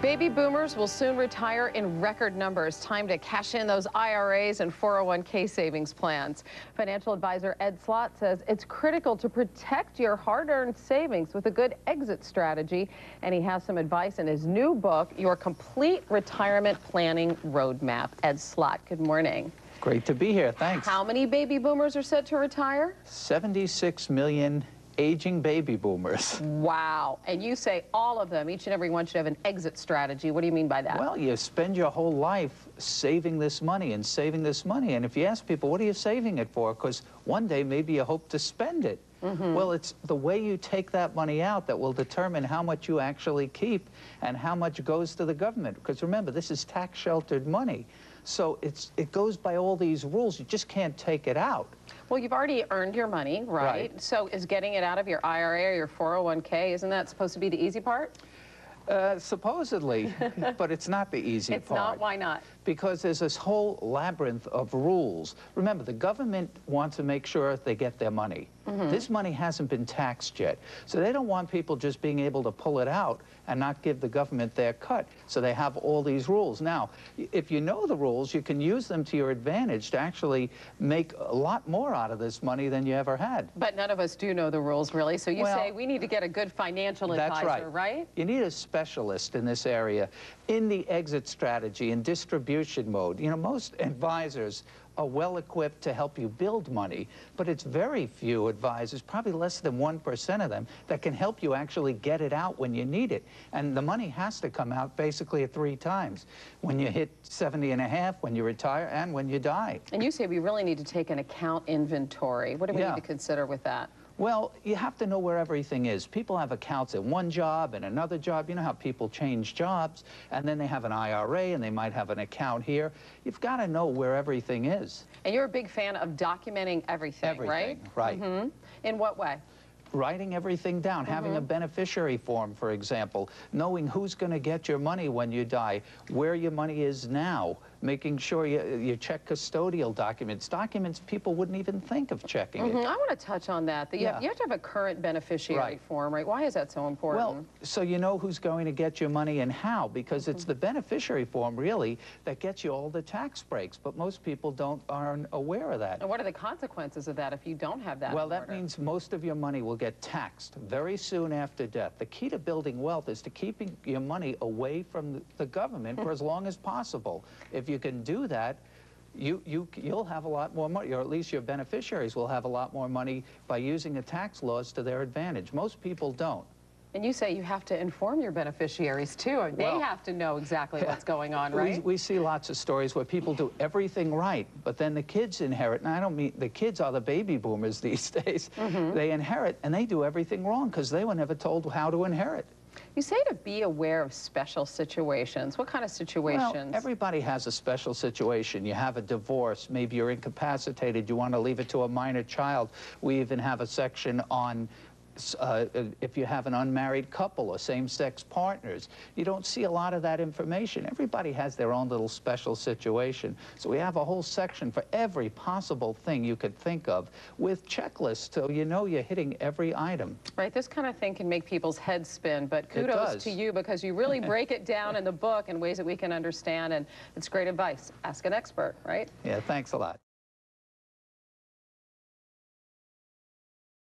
Baby boomers will soon retire in record numbers. Time to cash in those IRAs and 401k savings plans. Financial advisor Ed Slott says it's critical to protect your hard-earned savings with a good exit strategy. And he has some advice in his new book, Your Complete Retirement Planning Roadmap. Ed Slott, good morning. Great to be here. Thanks. How many baby boomers are set to retire? 76 million aging baby boomers. Wow. And you say all of them, each and every one should have an exit strategy. What do you mean by that? Well, you spend your whole life saving this money and saving this money. And if you ask people, what are you saving it for? Because one day maybe you hope to spend it. Well, it's the way you take that money out that will determine how much you actually keep and how much goes to the government. Because remember, this is tax-sheltered money. So it goes by all these rules. You just can't take it out. Well, you've already earned your money, right? So is getting it out of your IRA or your 401k, isn't that supposed to be the easy part? Supposedly, but it's not the easy part. It's not? Why not? Because there's this whole labyrinth of rules. Remember, the government wants to make sure they get their money. This money hasn't been taxed yet. So they don't want people just being able to pull it out and not give the government their cut. So they have all these rules. Now, if you know the rules, you can use them to your advantage to actually make a lot more out of this money than you ever had. But none of us do know the rules, really. So you say we need to get a good financial advisor, right? You need a specialist in this area. In the exit strategy and distribution mode, you know, most advisors are well equipped to help you build money, but it's very few advisors, probably less than 1% of them, that can help you actually get it out when you need it. And the money has to come out basically at 3 times: when you hit 70 and a half, when you retire, and when you die. And you say we really need to take an account inventory. What do we need to consider with that? Well, you have to know where everything is. People have accounts at one job and another job. You know how people change jobs, and then they have an IRA, and they might have an account here. You've got to know where everything is. And you're a big fan of documenting everything, right? Right. In what way? Writing everything down, having a beneficiary form, for example, knowing who's going to get your money when you die, where your money is now, making sure you check custodial documents people wouldn't even think of checking it. I want to touch on that. You have to have a current beneficiary form, right? Why is that so important? Well, so you know who's going to get your money and how, because it's the beneficiary form, really, that gets you all the tax breaks, but most people aren't aware of that. And what are the consequences of that if you don't have that? Well, that means most of your money will get taxed very soon after death. The key to building wealth is to keeping your money away from the government for as long as possible. If you can do that, you'll have a lot more money, or at least your beneficiaries will have a lot more money by using the tax laws to their advantage. Most people don't. And you say you have to inform your beneficiaries, too. They have to know exactly what's going on, right? We see lots of stories where people do everything right, but then the kids inherit. And I don't mean the kids are the baby boomers these days. They inherit, and they do everything wrong because they were never told how to inherit. You say to be aware of special situations. What kind of situations? Well, everybody has a special situation. You have a divorce. Maybe you're incapacitated. You want to leave it to a minor child. We even have a section on if you have an unmarried couple or same-sex partners. You don't see a lot of that information. Everybody has their own little special situation. So we have a whole section for every possible thing you could think of with checklists so you know you're hitting every item. Right, this kind of thing can make people's heads spin, but kudos to you because you really break it down in the book in ways that we can understand, and it's great advice. Ask an expert, right? Yeah, thanks a lot.